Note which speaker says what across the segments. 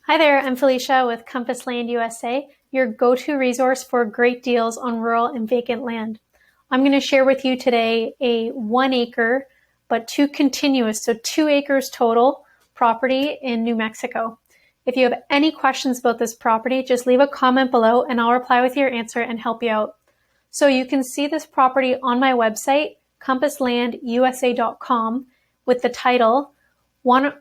Speaker 1: Hi there, I'm Felicia with Compass Land USA, your go-to resource for great deals on rural and vacant land. I'm going to share with you today a 1 acre, but 2 continuous, so 2 acres total property in New Mexico. If you have any questions about this property, just leave a comment below and I'll reply with your answer and help you out. So you can see this property on my website, compasslandusa.com, with the title, 1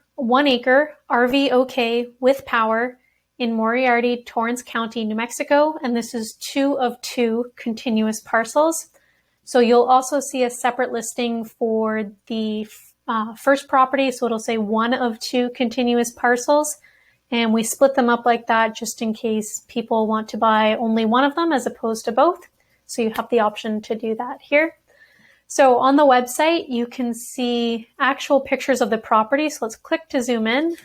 Speaker 1: acre RVOK with power in Moriarty, Torrance County, New Mexico, and this is 2 of 2 continuous parcels. So you'll also see a separate listing for the first property, so it'll say 1 of 2 continuous parcels, and we split them up like that just in case people want to buy only one of them as opposed to both. So you have the option to do that here. So on the website, you can see actual pictures of the property. So let's click to zoom in.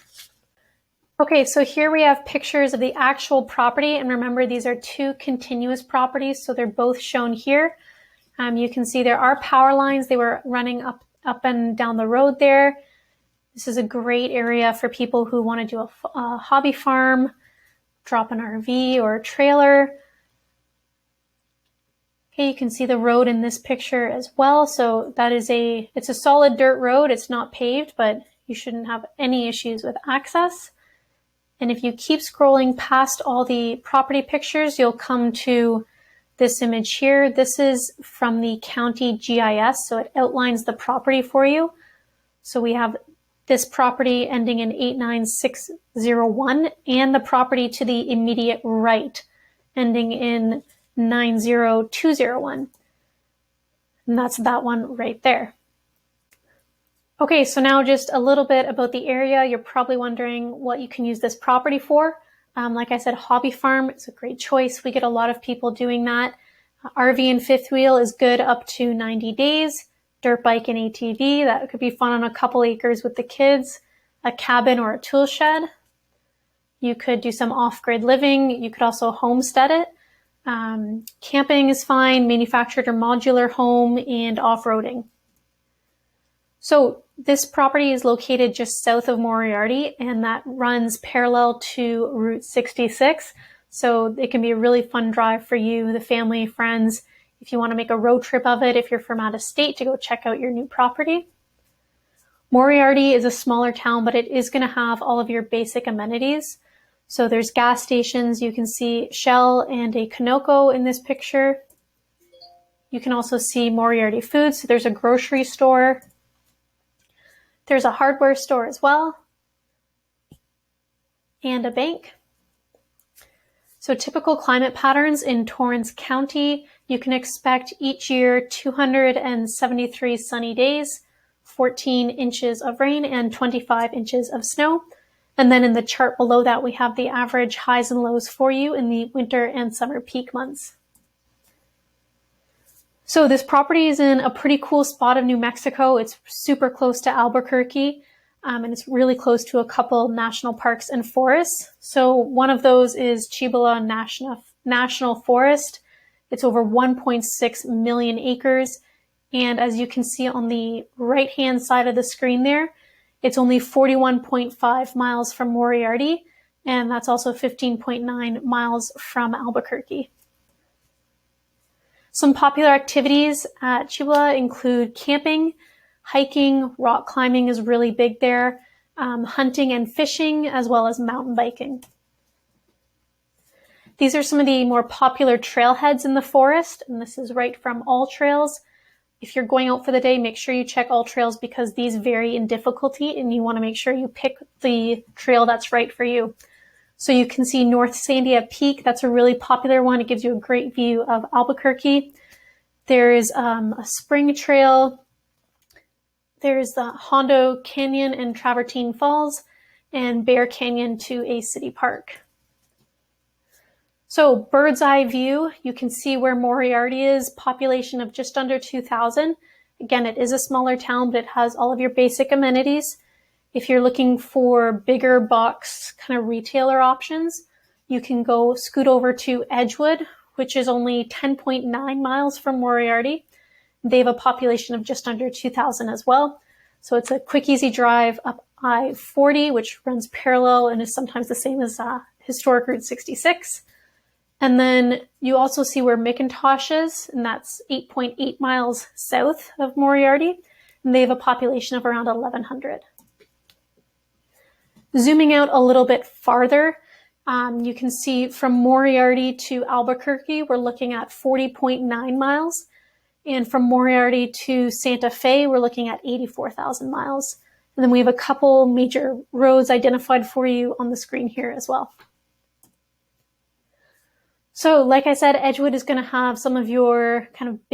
Speaker 1: Okay, so here we have pictures of the actual property. And remember, these are 2 continuous properties, so they're both shown here. You can see there are power lines. They were running up and down the road there. This is a great area for people who want to do a hobby farm, drop an RV or a trailer. Okay, you can see the road in this picture as well. So that is it's a solid dirt road. It's not paved, but you shouldn't have any issues with access. And if you keep scrolling past all the property pictures, you'll come to this image here. This is from the county GIS, so it outlines the property for you. So we have this property ending in 89601 and the property to the immediate right ending in 90201. And that's that one right there. Okay, so now just a little bit about the area. You're probably wondering what you can use this property for. Like I said, hobby farm is a great choice. We get a lot of people doing that. RV and fifth wheel is good up to 90 days. Dirt bike and ATV, that could be fun on a couple acres with the kids. A cabin or a tool shed. You could do some off-grid living. You could also homestead it. Camping is fine, manufactured or modular home, and off-roading. So this property is located just south of Moriarty, and that runs parallel to Route 66. So it can be a really fun drive for you, the family, friends, if you want to make a road trip of it, if you're from out of state to go check out your new property. Moriarty is a smaller town, but it is going to have all of your basic amenities. So there's gas stations. You can see Shell and a Conoco in this picture. You can also see Moriarty Foods. So there's a grocery store. There's a hardware store as well. And a bank. So typical climate patterns in Torrance County, you can expect each year 273 sunny days, 14 inches of rain, and 25 inches of snow. And then in the chart below that, we have the average highs and lows for you in the winter and summer peak months. So this property is in a pretty cool spot of New Mexico. It's super close to Albuquerque, and it's really close to a couple national parks and forests. So one of those is Cibola National Forest. It's over 1.6 million acres. And as you can see on the right-hand side of the screen there, it's only 41.5 miles from Moriarty, and that's also 15.9 miles from Albuquerque. Some popular activities at Cibola include camping, hiking, rock climbing is really big there, hunting and fishing, as well as mountain biking. These are some of the more popular trailheads in the forest, and this is right from AllTrails. If you're going out for the day, make sure you check AllTrails because these vary in difficulty and you want to make sure you pick the trail that's right for you. So you can see North Sandia Peak. That's a really popular one. It gives you a great view of Albuquerque. There's a spring trail. There's the Hondo Canyon and Travertine Falls and Bear Canyon to a city park. So bird's eye view, you can see where Moriarty is, population of just under 2,000. Again, it is a smaller town, but it has all of your basic amenities. If you're looking for bigger box kind of retailer options, you can go scoot over to Edgewood, which is only 10.9 miles from Moriarty. They have a population of just under 2,000 as well. So it's a quick, easy drive up I-40, which runs parallel and is sometimes the same as historic Route 66. And then you also see where McIntosh is, and that's 8.8 miles south of Moriarty, and they have a population of around 1,100. Zooming out a little bit farther, you can see from Moriarty to Albuquerque, we're looking at 40.9 miles. And from Moriarty to Santa Fe, we're looking at 84,000 miles. And then we have a couple major roads identified for you on the screen here as well. So like I said, Edgewood is going to have some of your kind of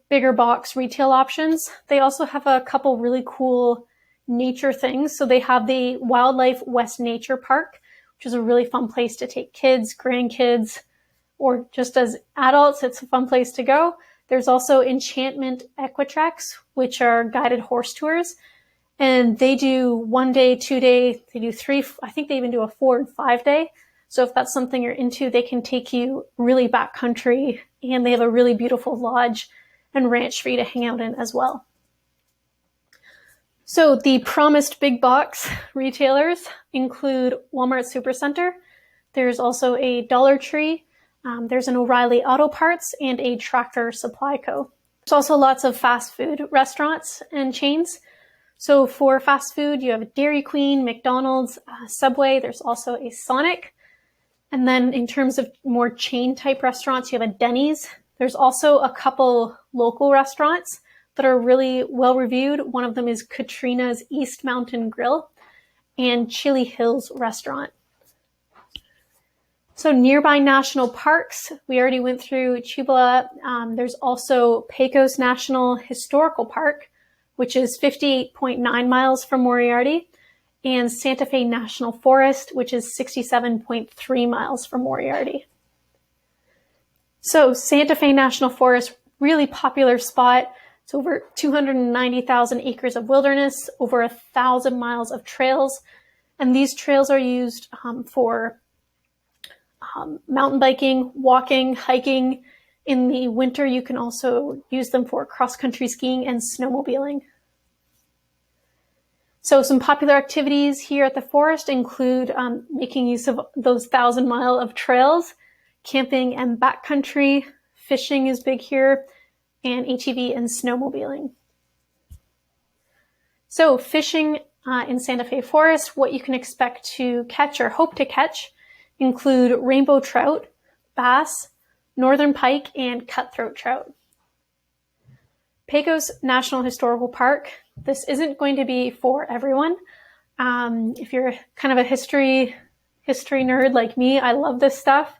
Speaker 1: bigger box retail options. They also have a couple really cool nature things. So they have the Wildlife West Nature Park, which is a really fun place to take kids, grandkids, or just as adults, it's a fun place to go. There's also Enchantment Equitreks, which are guided horse tours. And they do 1 day, 2 day, they do 3, I think they even do a 4 and 5 day. So if that's something you're into, they can take you really backcountry, and they have a really beautiful lodge and ranch for you to hang out in as well. So the promised big box retailers include Walmart Supercenter. There's also a Dollar Tree. There's an O'Reilly Auto Parts and a Tractor Supply Co. There's also lots of fast food restaurants and chains. So for fast food, you have Dairy Queen, McDonald's, Subway. There's also a Sonic. And then in terms of more chain type restaurants, you have a Denny's. There's also a couple local restaurants that are really well reviewed. One of them is Katrina's East Mountain Grill and Chili Hills Restaurant. So nearby national parks, we already went through Cibola. There's also Pecos National Historical Park, which is 58.9 miles from Moriarty, and Santa Fe National Forest, which is 67.3 miles from Moriarty. So Santa Fe National Forest, really popular spot. It's over 290,000 acres of wilderness, over 1,000 miles of trails. And these trails are used for mountain biking, walking, hiking. In the winter, you can also use them for cross-country skiing and snowmobiling. So some popular activities here at the forest include making use of those 1,000-mile of trails, camping and backcountry, fishing is big here, and ATV and snowmobiling. So fishing in Santa Fe Forest, what you can expect to catch or hope to catch include rainbow trout, bass, northern pike, and cutthroat trout. Pecos National Historical Park, this isn't going to be for everyone. If you're kind of a history nerd like me, I love this stuff.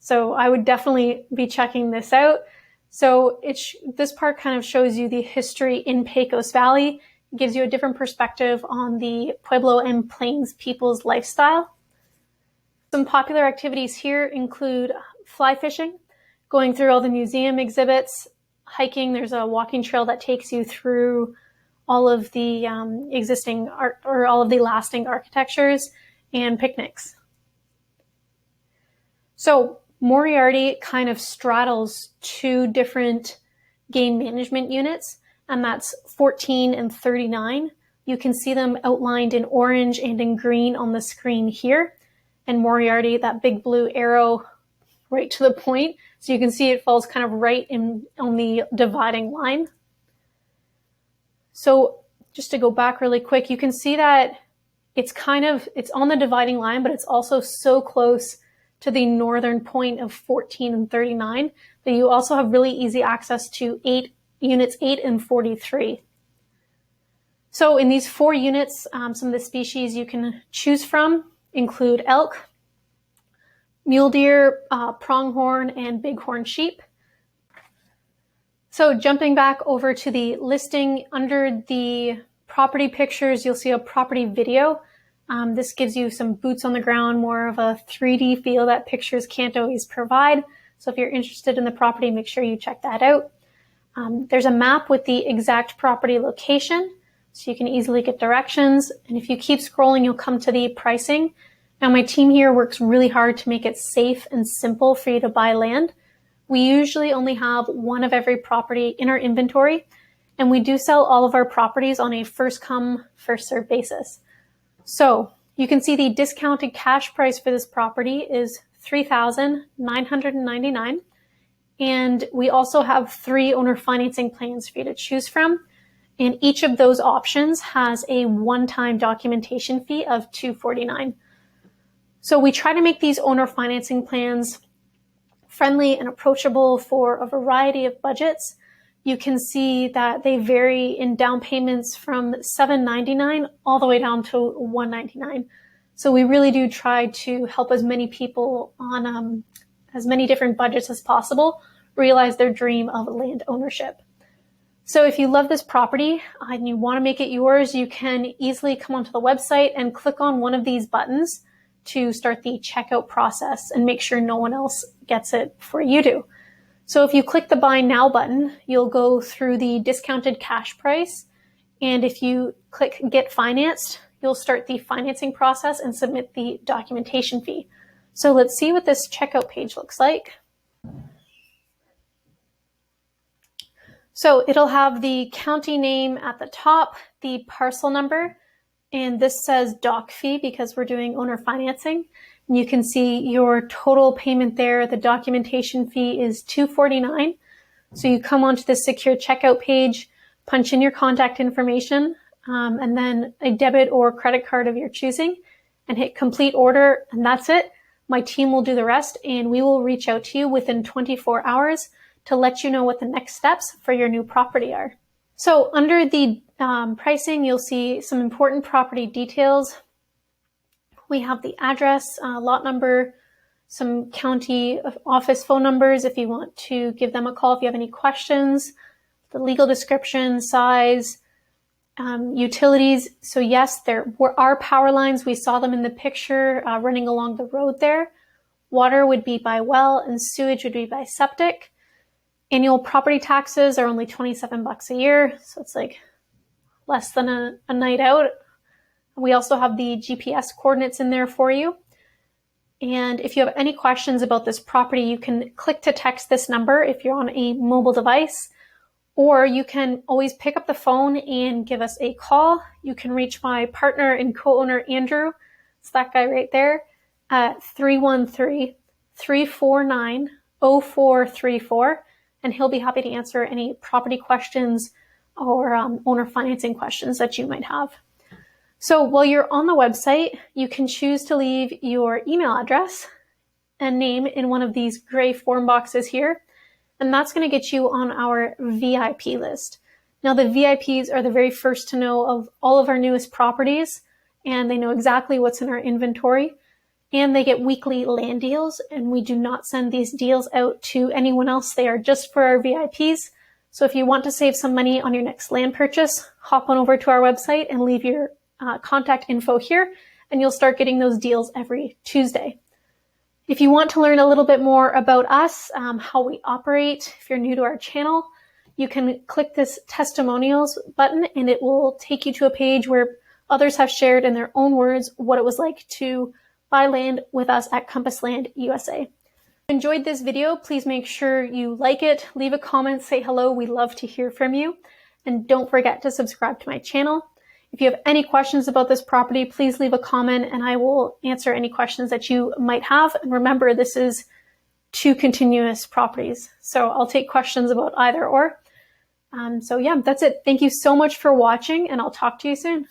Speaker 1: So I would definitely be checking this out. So this park kind of shows you the history in Pecos Valley. It gives you a different perspective on the Pueblo and Plains people's lifestyle. Some popular activities here include fly fishing, going through all the museum exhibits, hiking. There's a walking trail that takes you through all of the existing art or all of the lasting architectures, and picnics. So Moriarty kind of straddles two different game management units, and that's 14 and 39. You can see them outlined in orange and in green on the screen here. And Moriarty, that big blue arrow right to the point. So you can see it falls kind of right on the dividing line. So just to go back really quick, you can see that it's on the dividing line, but it's also so close to the northern point of 14 and 39 that you also have really easy access to units 8 and 43. So in these 4 units, some of the species you can choose from include elk, mule deer, pronghorn, and bighorn sheep. So jumping back over to the listing, under the property pictures, you'll see a property video. This gives you some boots on the ground, more of a 3D feel that pictures can't always provide. So if you're interested in the property, make sure you check that out. There's a map with the exact property location, so you can easily get directions. And if you keep scrolling, you'll come to the pricing. Now my team here works really hard to make it safe and simple for you to buy land. We usually only have one of every property in our inventory, and we do sell all of our properties on a first come, first served basis. So you can see the discounted cash price for this property is $3,999. And we also have 3 owner financing plans for you to choose from. And each of those options has a one-time documentation fee of $249. So we try to make these owner financing plans friendly and approachable for a variety of budgets. You can see that they vary in down payments from $799 all the way down to $199. So we really do try to help as many people on as many different budgets as possible realize their dream of land ownership. So if you love this property and you want to make it yours, you can easily come onto the website and click on one of these buttons to start the checkout process and make sure no one else gets it before you do. So if you click the Buy Now button, you'll go through the discounted cash price. And if you click Get Financed, you'll start the financing process and submit the documentation fee. So let's see what this checkout page looks like. So it'll have the county name at the top, the parcel number, and this says doc fee because we're doing owner financing. And you can see your total payment there. The documentation fee is $249. So you come onto the secure checkout page, punch in your contact information, and then a debit or credit card of your choosing, and hit complete order, and that's it. My team will do the rest, and we will reach out to you within 24 hours to let you know what the next steps for your new property are. So under the pricing, you'll see some important property details. We have the address, lot number, some county office phone numbers if you want to give them a call if you have any questions, the legal description, size, utilities. So yes, there are power lines. We saw them in the picture running along the road there. Water would be by well and sewage would be by septic. Annual property taxes are only $27 a year, so it's like less than a night out. We also have the GPS coordinates in there for you. And if you have any questions about this property, you can click to text this number if you're on a mobile device, or you can always pick up the phone and give us a call. You can reach my partner and co-owner, Andrew. It's that guy right there at 313-349-0434. And he'll be happy to answer any property questions or owner financing questions that you might have. So while you're on the website, you can choose to leave your email address and name in one of these gray form boxes here, and that's going to get you on our VIP list. Now the VIPs are the very first to know of all of our newest properties, and they know exactly what's in our inventory. And they get weekly land deals, and we do not send these deals out to anyone else. They are just for our VIPs. So if you want to save some money on your next land purchase, hop on over to our website and leave your contact info here, and you'll start getting those deals every Tuesday. If you want to learn a little bit more about us, how we operate, if you're new to our channel, you can click this testimonials button, and it will take you to a page where others have shared in their own words what it was like to buy land with us at Compass Land USA. If you enjoyed this video, please make sure you like it, leave a comment, say hello. We love to hear from you. And don't forget to subscribe to my channel. If you have any questions about this property, please leave a comment and I will answer any questions that you might have. And remember, this is 2 continuous properties. So I'll take questions about either or. So yeah, that's it. Thank you so much for watching, and I'll talk to you soon.